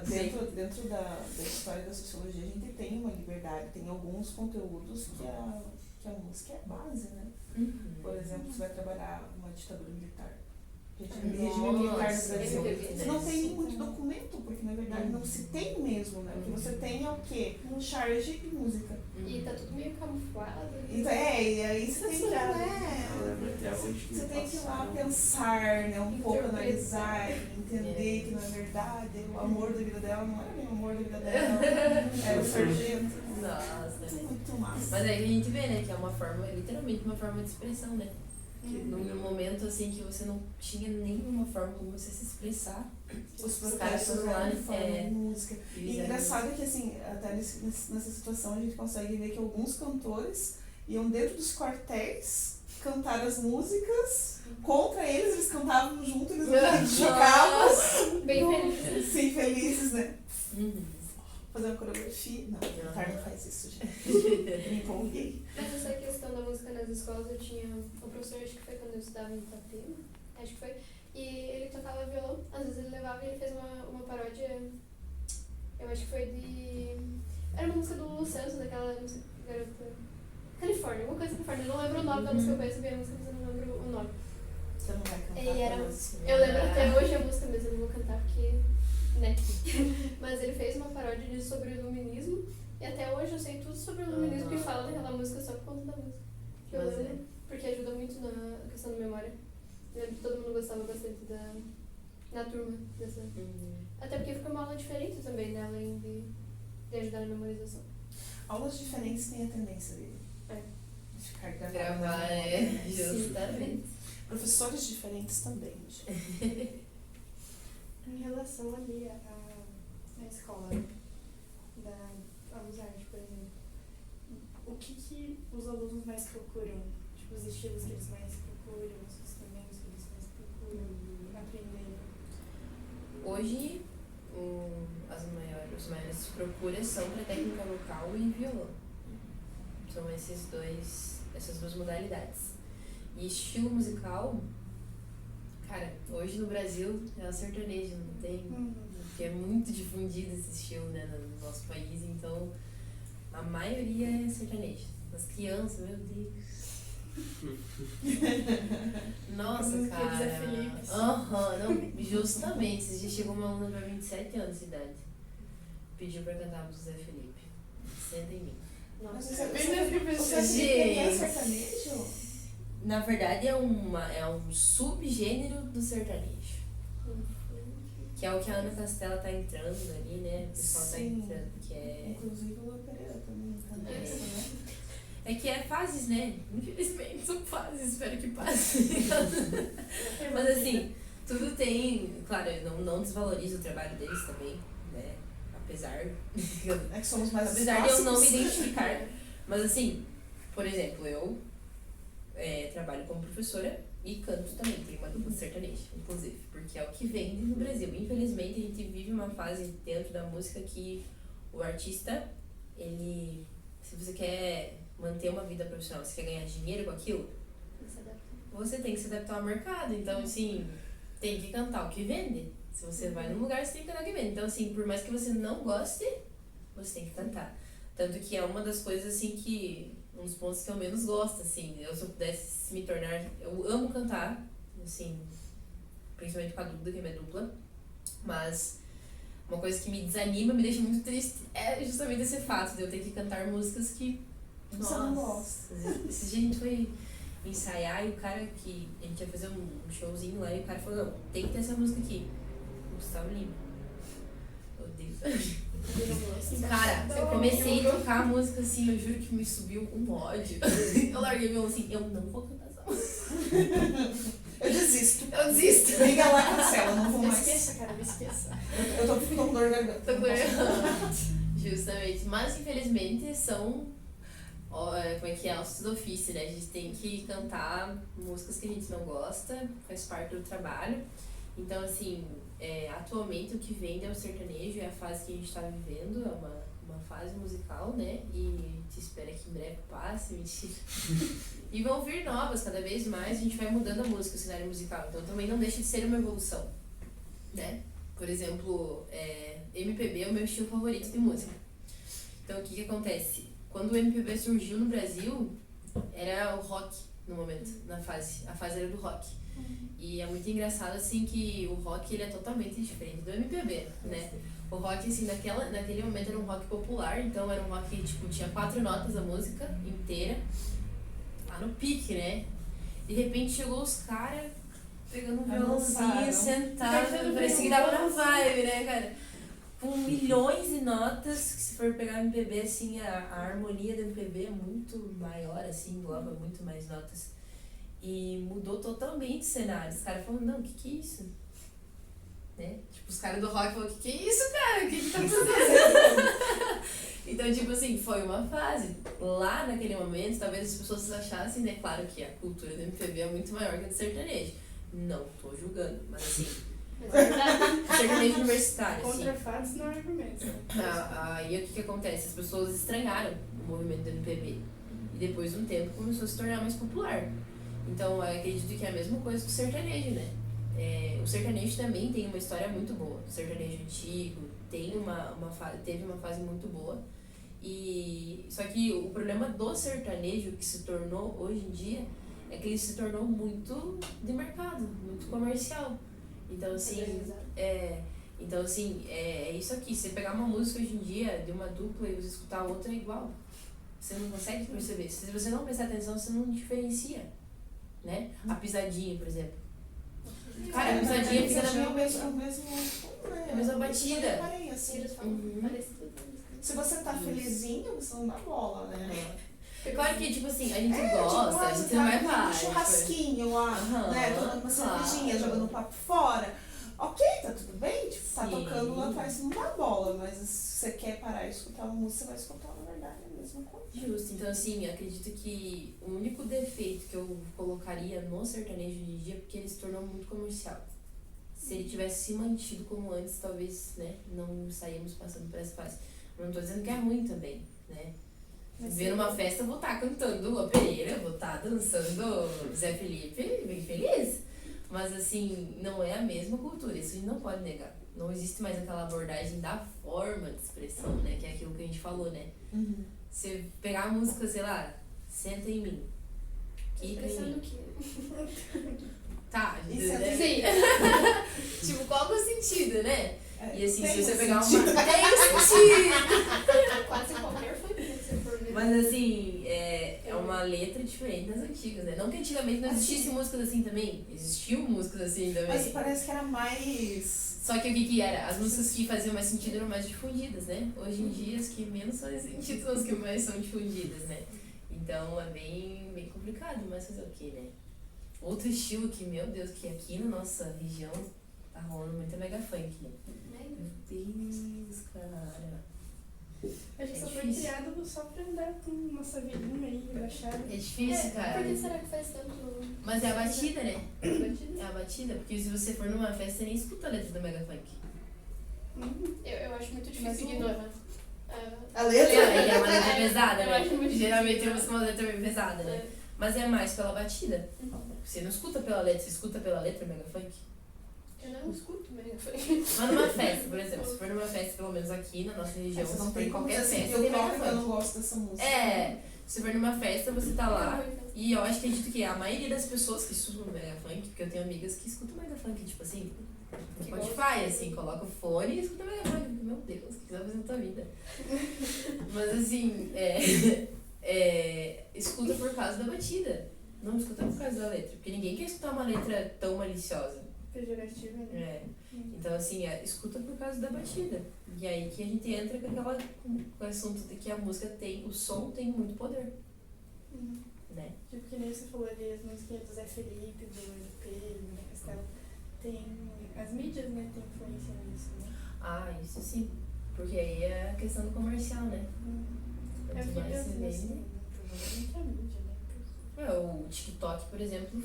Dentro da história da sociologia, a gente tem uma liberdade, tem alguns conteúdos que a música é a base, né? Por exemplo, você vai trabalhar uma ditadura militar. Regime militar no Brasil. Você não tem muito documento, porque na verdade não se tem mesmo, né? O que você tem é o quê? Charge e música. E tá tudo meio camuflado. Então, e aí você tem que, Eu lembro até hoje que você tem que ir lá passaram. pensar, né? Um pouco Interpretar. analisar, entender que na verdade o amor da vida dela não era nem o amor da vida dela, era o sargento. Nossa, né? Muito massa. Mas aí a gente vê, né, que é uma forma, literalmente uma forma de expressão, né? Uhum. Num momento assim que você não tinha nenhuma forma como você se expressar. Os caras protestos foram lá, lá em forma é, de música. E E engraçado que assim, até nessa situação a gente consegue ver que alguns cantores iam dentro dos quartéis cantar as músicas, contra eles cantavam junto, eles não identificavam. Bem feliz. Sim, felizes, né? Fazer uma coreografia. Não, o militar não faz isso, gente. Me empolguei. Mas essa questão da música nas escolas, eu tinha um professor, acho que foi quando eu estudava em Itapema, acho que foi, e ele tocava violão, às vezes ele levava e ele fez uma paródia, eu acho que foi de... Era uma música do Lulu Santos, daquela música, garota... Califórnia, alguma coisa Califórnia, eu não lembro o nome da música, eu conheço bem a música, mas eu não lembro o nome. Você não vai cantar. E era, pra nós. eu lembro até hoje a música, mas eu não vou cantar porque, né? Mas ele fez uma paródia disso sobre o iluminismo, e até hoje eu sei tudo sobre o iluminismo que fala daquela música só por conta da música. Que eu Mas lembro, porque ajuda muito na questão da memória. Eu lembro que todo mundo gostava bastante na turma dessa. Até porque fica uma aula diferente também, né? Além de ajudar na memorização. Aulas diferentes têm a tendência de ficar gravado na Gravar, memória. justamente. Professores diferentes também, gente. Em relação ali à escola, da USARD, por exemplo, o que os alunos mais procuram? Tipo, os estilos que eles mais procuram, os instrumentos que eles mais procuram aprender? Hoje, os maiores procuras são para técnica vocal e violão. São essas duas modalidades. E estilo musical, cara, hoje no Brasil é o sertanejo, não tem? Porque é muito difundido esse estilo, né, no nosso país, então a maioria é sertanejo. As crianças, meu Deus. Nossa, Música cara. de Zé Felipe. Não, justamente. Esses dias chegou uma aluna pra 27 anos de idade. Pediu pra cantar pro Zé Felipe. Senta em mim. Mas Nossa, você Gente. é sertanejo? Na verdade é um subgênero do sertanejo. Que é o que a Ana Castela tá entrando ali, né? O pessoal tá Sim. entrando, que é... Inclusive o Lua Pereira também canta É. essa, né? É que é fases, né? Infelizmente são fases, espero que passe. Mas assim, tudo tem... Claro, eu não desvalorizo o trabalho deles também, né? A apesar É que somos mais apesar de eu não me clássicos. identificar, mas assim, por exemplo, eu trabalho como professora e canto também, tenho uma dupla sertaneja, inclusive, porque é o que vende no Brasil. Infelizmente, a gente vive uma fase dentro da música que o artista, ele, se você quer manter uma vida profissional, você quer ganhar dinheiro com aquilo, você tem que se adaptar ao mercado. Então, assim, tem que cantar o que vende. Se você vai num lugar, você tem que cantar o que vende. Então, assim, por mais que você não goste, você tem que cantar. Tanto que é uma das coisas, assim, que... Um dos pontos que eu menos gosto, assim. Se eu pudesse me tornar... Eu amo cantar, assim, principalmente com a Duda, que é minha dupla. Mas uma coisa que me desanima, me deixa muito triste, é justamente esse fato de eu ter que cantar músicas que... Você não gosta. Esse dia a gente foi ensaiar e o cara que... A gente ia fazer um showzinho lá e o cara falou, não, tem que ter essa música aqui. Gustavo Lima. Odeio. Cara, eu comecei a tocar a música assim, eu juro que me subiu um ódio. Eu larguei o violão assim, eu não vou cantar essa música. Eu desisto. Eu desisto. Liga lá e cancela, não vou Me mais. esqueça, cara, me esqueça. Eu tô com dor de garganta. Tô com Justamente. Mas infelizmente são. Como é que é? Ossos do ofício, né? A gente tem que cantar músicas que a gente não gosta, faz parte do trabalho. Então, assim, atualmente o que vende é o sertanejo, é a fase que a gente tá vivendo, é uma fase musical, né? E te espera que em breve passe, mentira. E vão vir novas, cada vez mais a gente vai mudando a música, o cenário musical. Então também não deixa de ser uma evolução, né? Por exemplo, MPB é o meu estilo favorito de música. Então o que acontece? Quando o MPB surgiu no Brasil, era o rock no momento, a fase era do rock. E é muito engraçado, assim, que o rock ele é totalmente diferente do MPB, né? O rock, assim, naquele momento era um rock popular, então era um rock que, tipo, tinha 4 notas a música inteira, lá no pique, né? De repente chegou os caras pegando um violãozinho, sentado, parecia que dava na vibe, né, cara? Com milhões de notas, que se for pegar o MPB, assim, a harmonia do MPB é muito maior, assim, engloba muito mais notas. E mudou totalmente o cenário. Os caras falaram, não, o que é isso? Né? Tipo, os caras do rock falaram, o que é isso, cara? O que tá fazendo? Então, tipo assim, foi uma fase. Lá naquele momento, talvez as pessoas achassem, né? Claro que a cultura do MPB é muito maior que a do sertanejo. Não tô julgando, mas assim... sertanejo universitário, assim. Contra fatos não há argumentos. Né? Aí o que acontece? As pessoas estranharam o movimento do MPB. E depois de um tempo começou a se tornar mais popular. Então, eu acredito que é a mesma coisa que o sertanejo, né? O sertanejo também tem uma história muito boa. O sertanejo antigo teve uma fase muito boa. Só que o problema do sertanejo que se tornou hoje em dia é que ele se tornou muito de mercado, muito comercial. Então, assim, é isso aqui. Você pegar uma música hoje em dia de uma dupla e você escutar a outra é igual. Você não consegue perceber. Se você não prestar atenção, você não diferencia. Né? A pisadinha, por exemplo. Cara, a pisadinha fica na é o mesmo tom, né? É a mesma batida. Eu já reparei, assim. Eles falam parecido. Se você tá felizinho, você não dá bola, né? Claro que, tipo assim, a gente Tipo, gosta, a gente não vai um falar. churrasquinho lá, né? Tomando uma cervejinha, jogando papo fora. Ok, tá tudo bem? Tipo, tá Sim. tocando lá atrás, você não dá bola. Mas se você quer parar e escutar uma música, você vai escutar, na verdade, a mesma coisa. Justo, então assim, acredito que o único defeito que eu colocaria no sertanejo hoje em dia é porque ele se tornou muito comercial. Se ele tivesse se mantido como antes, talvez, né, não saímos passando por essa fase. Não tô dizendo que é ruim também, né? Ver numa festa, vou estar cantando Lua Pereira, vou estar dançando Zé Felipe, bem feliz. Mas assim, não é a mesma cultura, isso a gente não pode negar. Não existe mais aquela abordagem da forma de expressão, né? Que é aquilo que a gente falou, né? Você pegar a música, sei lá, Senta em Mim. Quica em Mim. Tá, Isso é né? Sim. Tipo, qual que é o sentido, né? E assim, Tem se você um pegar sentido. uma... Tem sentido! Quase qualquer família, se for ver. Mas assim, é uma letra diferente das antigas, né? Não que antigamente não existisse músicas assim também. Existiam músicas assim também. Mas parece que era mais... Só que o que era? As músicas que faziam mais sentido eram mais difundidas, né? Hoje em dia, as que menos fazem sentido são as que mais são difundidas, né? Então é bem complicado, mas fazer o quê, né? Outro estilo que, meu Deus, que aqui na nossa região Tá rolando muita mega funk. Mega. Meu Deus, cara. Acho que É só foi difícil. criado só pra andar com uma savelinha aí, relaxada. É difícil, cara. Por que será que faz tanto Mas é a batida, né? batida? É a batida, porque se você for numa festa, você nem escuta a letra do mega funk. Eu acho muito Mas difícil o- ignorar. A letra? E é uma letra pesada, Eu né? acho muito Geralmente difícil. é uma letra bem pesada, né? É. Mas é mais pela batida. Você não escuta pela letra, você escuta pela letra mega funk. Eu não escuto mega funk. Mas numa festa, por exemplo, se for numa festa, pelo menos aqui na nossa região, Você se não for tem em como qualquer dizer assim, festa, eu tem mega toco que eu não funk. gosto dessa música. É, se for numa festa, você tá lá. E eu acredito que a maioria das pessoas que escutam mega funk, porque eu tenho amigas que escutam mega funk, tipo assim, no Que Spotify, assim, coloca o fone e escuta mega funk. Meu Deus, o que você vai fazer na tua vida? Mas assim, escuta por causa da batida. Não escuta por causa da letra. Porque ninguém quer escutar uma letra tão maliciosa. Pejorativa, né? É. Então, assim, escuta por causa da batida. E aí que a gente entra com o assunto de que a música tem, o som tem muito poder, Uhum. né? Tipo, que nem você falou ali, as musiquinhas do Zé Felipe, do LP, do Castelo. Tem. As mídias, né, tem influência nisso, né? Ah, isso sim. Porque aí é a questão do comercial, né? É Quanto porque mais eu você vi assim, vende. provavelmente a mídia, né? O TikTok, por exemplo,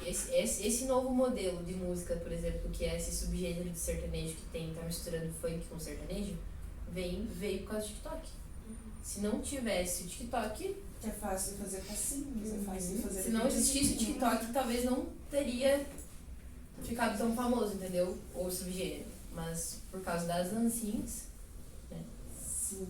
esse novo modelo de música, por exemplo, que é esse subgênero de sertanejo que tá misturando funk com sertanejo, veio por causa do TikTok. Se não tivesse o TikTok, É fácil de fazer passinhos, é fácil de fazer... se não existisse o TikTok, talvez não teria ficado tão famoso, entendeu? Ou subgênero. Mas por causa das dancinhas, Sim.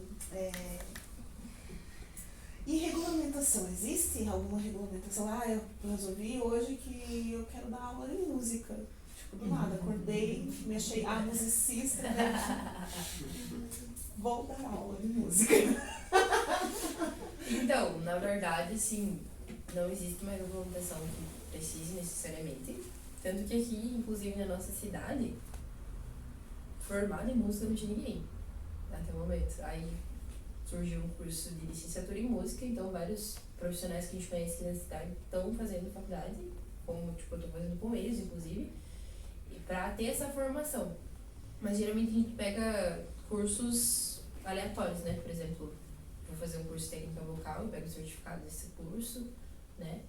E regulamentação? Existe alguma regulamentação? Eu resolvi hoje que eu quero dar aula de música. Tipo, do nada, acordei, me achei musicista, né? Vou dar aula de música. Então, na verdade, assim, não existe uma regulamentação que precise necessariamente. Tanto que aqui, inclusive na nossa cidade, formado em música não tinha ninguém, até o momento. Aí surgiu um curso de licenciatura em música, então vários profissionais que a gente conhece aqui na cidade estão fazendo faculdade, como tipo, eu estou fazendo com eles, inclusive, e para ter essa formação. Mas geralmente a gente pega cursos aleatórios, né? Por exemplo, vou fazer um curso de técnica vocal, eu pego o certificado desse curso, né?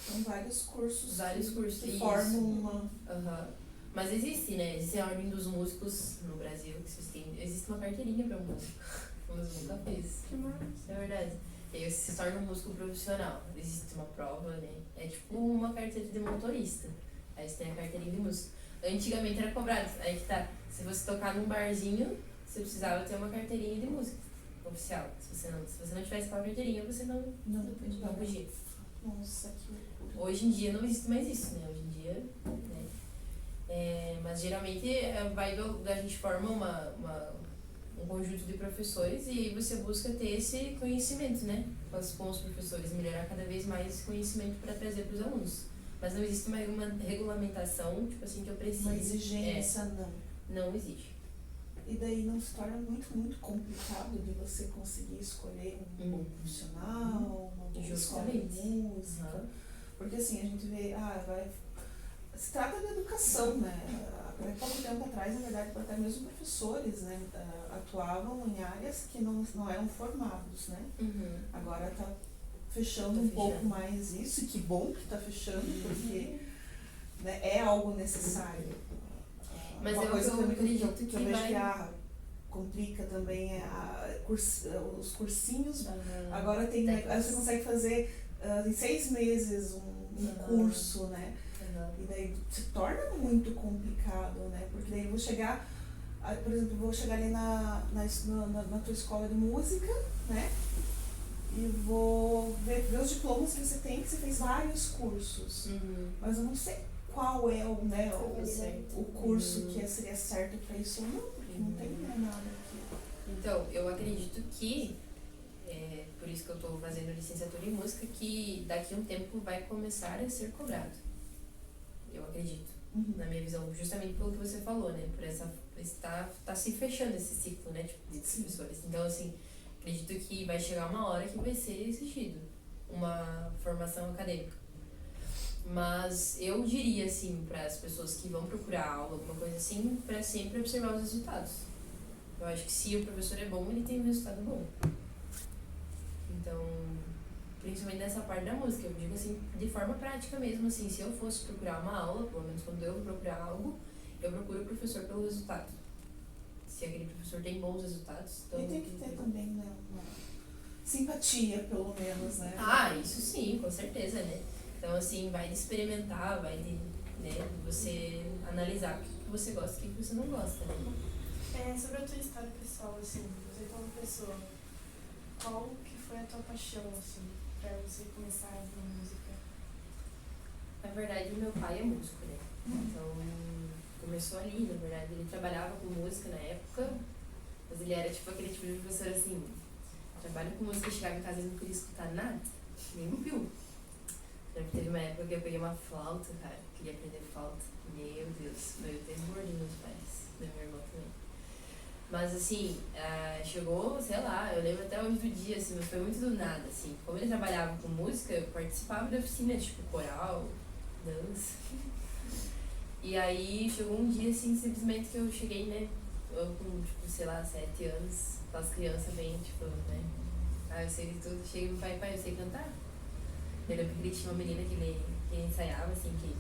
São vários cursos Cursos que isso. formam uma... Aham. Mas existe, né? Existe a Ordem dos Músicos no Brasil, existe uma carteirinha para músico, mas eu nunca fiz. Que massa. É verdade. E aí você se torna um músico profissional. Existe uma prova, né? É tipo uma carteira de motorista. Aí você tem a carteirinha de músico. Antigamente era cobrado, aí que tá. Se você tocar num barzinho, você precisava ter uma carteirinha de música oficial. Se você não tivesse com a carteirinha, você não podia. Nossa, que loucura. Hoje em dia não existe mais isso, né? Hoje em dia, né? Mas geralmente a gente forma um conjunto de professores e aí você busca ter esse conhecimento, né? Com os professores, melhorar cada vez mais esse conhecimento para trazer para os alunos. Mas não existe uma regulamentação, tipo assim, que eu preciso. Uma exigência, não. Não existe. E daí não se torna muito, muito complicado de você conseguir escolher um bom profissional, uma boa escola de Justamente. música. Uhum. Porque assim, a gente vê, se trata de educação, né? Até pouco tempo atrás, na verdade, até mesmo professores, né, atuavam em áreas que não eram formados, né? Uhum. Agora está fechando Tá um pouco fechando. mais isso, e que bom que está fechando, porque né, é algo necessário. Mas Uma eu coisa também acredito que eu que vejo vai- que complica também é os cursinhos. Uhum. Agora tem, aí você consegue fazer em 6 meses um curso, né? Uhum. E daí se torna muito complicado, né? Porque daí eu vou chegar, por exemplo, vou chegar ali na tua escola de música, né? E vou ver os diplomas que você fez vários cursos. Uhum. Mas eu não sei qual é Certo. o curso que seria certo para isso ou não, porque não tem nada aqui. Então, eu acredito que, por isso que eu estou fazendo licenciatura em música, que daqui a um tempo vai começar a ser cobrado. Eu acredito, na minha visão, justamente pelo que você falou, né? Por tá se fechando esse ciclo, né? Tipo, de professores. Então, assim, acredito que vai chegar uma hora que vai ser exigido uma formação acadêmica. Mas eu diria, assim, para as pessoas que vão procurar aula, alguma coisa assim, para sempre observar os resultados. Eu acho que se o professor é bom, ele tem um resultado bom. Então, principalmente nessa parte da música, eu digo assim, de forma prática mesmo, assim, se eu fosse procurar uma aula, pelo menos quando eu vou procurar algo, eu procuro o professor pelo resultado. Se aquele professor tem bons resultados, então... E tem que ter também, né, uma simpatia, pelo menos, né? Ah, isso sim, com certeza, né? Então, assim, vai de experimentar, vai de, né, você analisar o que você gosta e o que você não gosta, né? Sobre a tua história pessoal, assim, você como pessoa, qual que foi a tua paixão, assim, pra você começar a ouvir música? Na verdade, o meu pai é músico, né? Então, começou ali, na verdade. Ele trabalhava com música na época, mas ele era tipo aquele tipo de professor assim, trabalha com música, chegava em casa e não queria escutar nada, nem um pio. Teve uma época que eu peguei uma flauta, cara, queria aprender flauta. Meu Deus, foi o terror dos meus pais, da minha irmã também. Mas assim, chegou, sei lá, eu lembro até hoje do dia, assim, mas foi muito do nada, assim. Como ele trabalhava com música, eu participava da oficina, tipo coral, dança. E aí chegou um dia, assim, simplesmente que eu cheguei, né, eu com, tipo, sei lá, 7 anos, aquelas crianças bem, tipo, né, eu sei de tudo, cheguei pro pai, eu sei cantar. Eu lembro que ele tinha uma menina que ele ensaiava, assim, que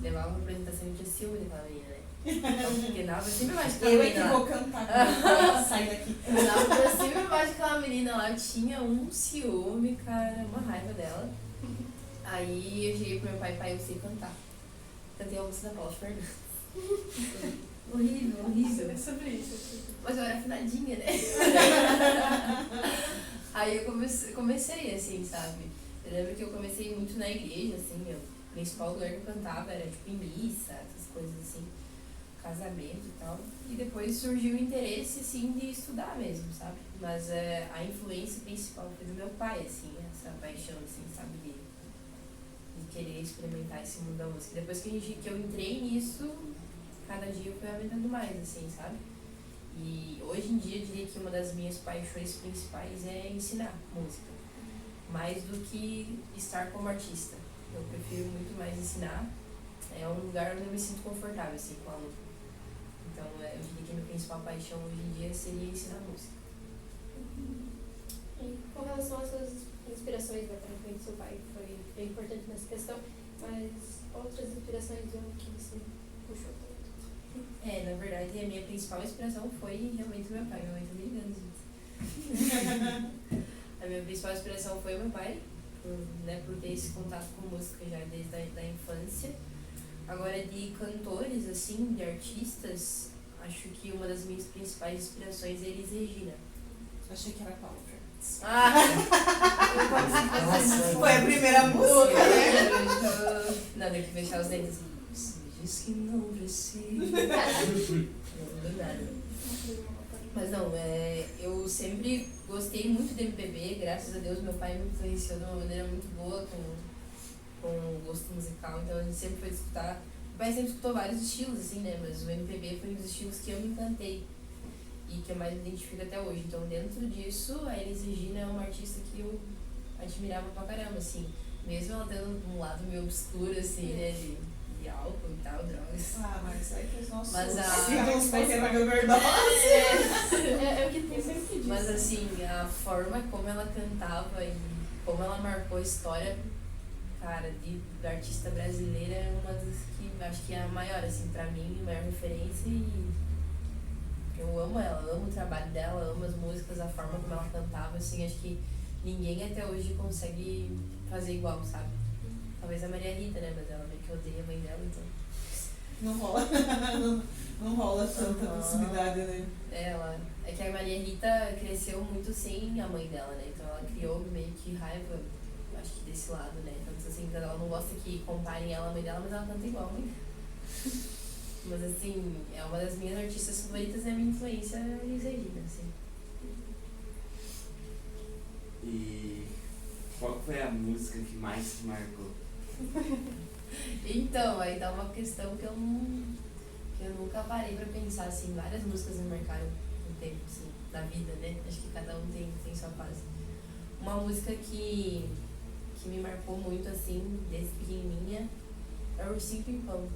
levava uma apresentação e tinha ciúme daquela menina, né. Então, porque dava sempre mais que aquela Eu é menina que lá. vou cantar, sai daqui. Eu dava pra cima e embaixo daquela menina lá, eu tinha um ciúme, cara, uma raiva dela. Aí eu cheguei pro meu pai, eu sei cantar. Cantei a música da Paula Fernandes. Horrível, horrível. É sobre isso. Mas eu era afinadinha, né? Aí eu comecei assim, sabe? Eu lembro que eu comecei muito na igreja, assim, o principal lugar que eu cantava era tipo em missa, essas coisas assim, casamento e tal. E depois surgiu o interesse, assim, de estudar mesmo, sabe? Mas a influência principal foi do meu pai, assim, essa paixão, assim, sabe? De querer experimentar esse mundo da música. Depois que eu entrei nisso, cada dia eu fui aumentando mais, assim, sabe? E hoje em dia eu diria que uma das minhas paixões principais é ensinar música, mais do que estar como artista. Eu prefiro muito mais ensinar, é um lugar onde eu me sinto confortável, assim, com a aluno. Então eu diria que a minha principal paixão hoje em dia seria ensinar música. E com relação às suas inspirações, né, também seu pai foi bem importante nessa questão, mas outras inspirações de onde que você puxou também? Na verdade, a minha principal inspiração foi realmente o meu pai. Minha mãe tá me ligando, gente. A minha principal inspiração foi o meu pai, por ter esse contato com música já desde a infância. Agora, de cantores, assim, de artistas, acho que uma das minhas principais inspirações é Elis Regina. Achei que era Paula Fernandes. Nossa, Foi a primeira música, né? Não, tem que fechar os dentes. Você diz que não precisa. Não do nada. Mas não, eu sempre gostei muito de MPB, graças a Deus meu pai me influenciou de uma maneira muito boa com gosto musical, então a gente sempre foi escutar. Meu pai sempre escutou vários estilos, assim, né? Mas o MPB foi um dos estilos que eu me encantei e que eu mais me identifico até hoje. Então, dentro disso, a Elis Regina é uma artista que eu admirava pra caramba, assim. Mesmo ela tendo um lado meio obscuro, assim, né? De álcool e tal, drogas. Mas é que os nossos Mas símbolos morreram de overdose. É o que tem sempre disso. Mas assim, a forma como ela cantava e como ela marcou a história, cara, da artista brasileira é uma das que acho que é a maior, assim, pra mim, a maior referência e eu amo ela, amo o trabalho dela, amo as músicas, a forma como ela cantava, assim, acho que ninguém até hoje consegue fazer igual, sabe? Talvez a Maria Rita, né, mas ela meio que odeia a mãe dela, então... Não rola. não rola tanta proximidade, né? É que a Maria Rita cresceu muito sem a mãe dela, né? Então ela criou meio que raiva, acho que desse lado, né? Então assim, ela não gosta que comparem ela à mãe dela, mas ela canta igual a mãe. Mas assim, é uma das minhas artistas favoritas e a minha influência é a Elis Regina, assim. E qual foi a música que mais te marcou? Então, aí dá uma questão que eu nunca parei pra pensar, assim, várias músicas me marcaram no tempo, assim, da vida, né? Acho que cada um tem sua fase. Uma música que me marcou muito, assim, desde pequenininha, ursinho pimpão.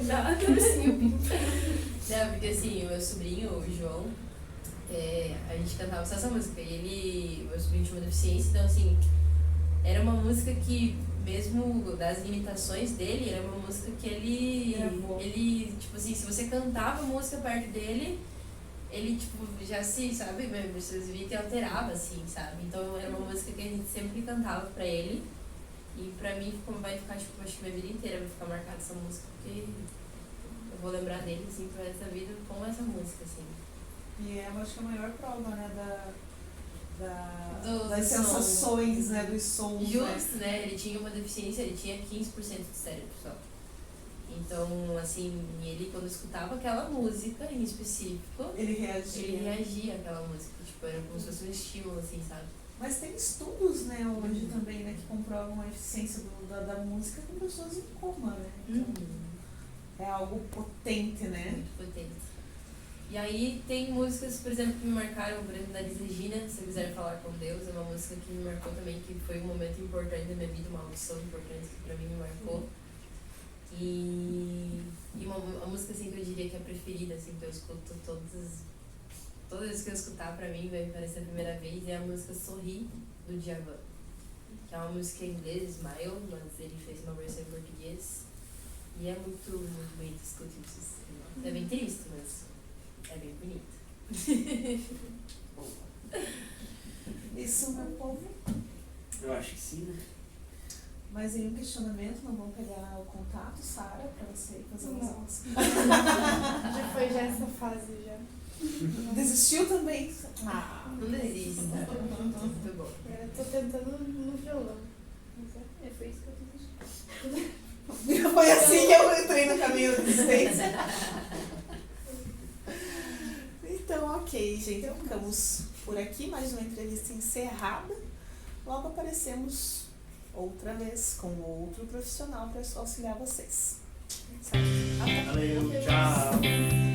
Nada ursinho pimpão. Não, porque assim, o meu sobrinho, o João, a gente cantava só essa música. E meu sobrinho tinha uma deficiência, então assim, era uma música que, mesmo das limitações dele, era uma música que ele, tipo assim, se você cantava a música perto dele, ele, tipo, já se, sabe, vocês viam que alterava, assim, sabe? Então era uma música que a gente sempre cantava pra ele. E pra mim vai ficar, tipo, acho que minha vida inteira vai ficar marcada essa música, porque eu vou lembrar dele, assim, pro resto da vida com essa música, assim. E eu acho que é a maior prova, né, Das das sensações, né, dos sons, Justo, né? Ele tinha uma deficiência, ele tinha 15% de cérebro só. Então, assim, ele quando escutava aquela música em específico, Ele reagia. àquela música. Tipo, era como se fosse um estímulo, assim, sabe? Mas tem estudos, né, hoje também, né, que comprovam a eficiência da música com pessoas em coma, né? Então, é algo potente, né? Muito potente. E aí tem músicas, por exemplo, que me marcaram, por exemplo, da Elis Regina, Se Eu Quiser Falar com Deus, é uma música que me marcou também, que foi um momento importante da minha vida, uma audição importante que pra mim me marcou. E uma música assim que eu diria que é a preferida, assim, que eu escuto todas as que eu escutar pra mim vai parecer a primeira vez, é a música Sorri, do Djavan. Que é uma música em inglês, Smile, mas ele fez uma versão em português. E é muito, muito bonito, escute isso. É bem triste, mas é bem bonito. Isso, meu povo. Eu acho que sim, né? Mas em um questionamento, não vão pegar o contato, Sara, pra você fazer umas Não. aulas. Já foi já essa fase já. Desistiu também? Não desista. Muito bom. Agora eu tô tentando no violão. Mas Foi isso que eu fiz. Foi assim que eu entrei no caminho da desistência. Então, ok, gente, então ficamos por aqui, mais uma entrevista encerrada. Logo aparecemos outra vez com outro profissional para auxiliar vocês. Valeu, tchau.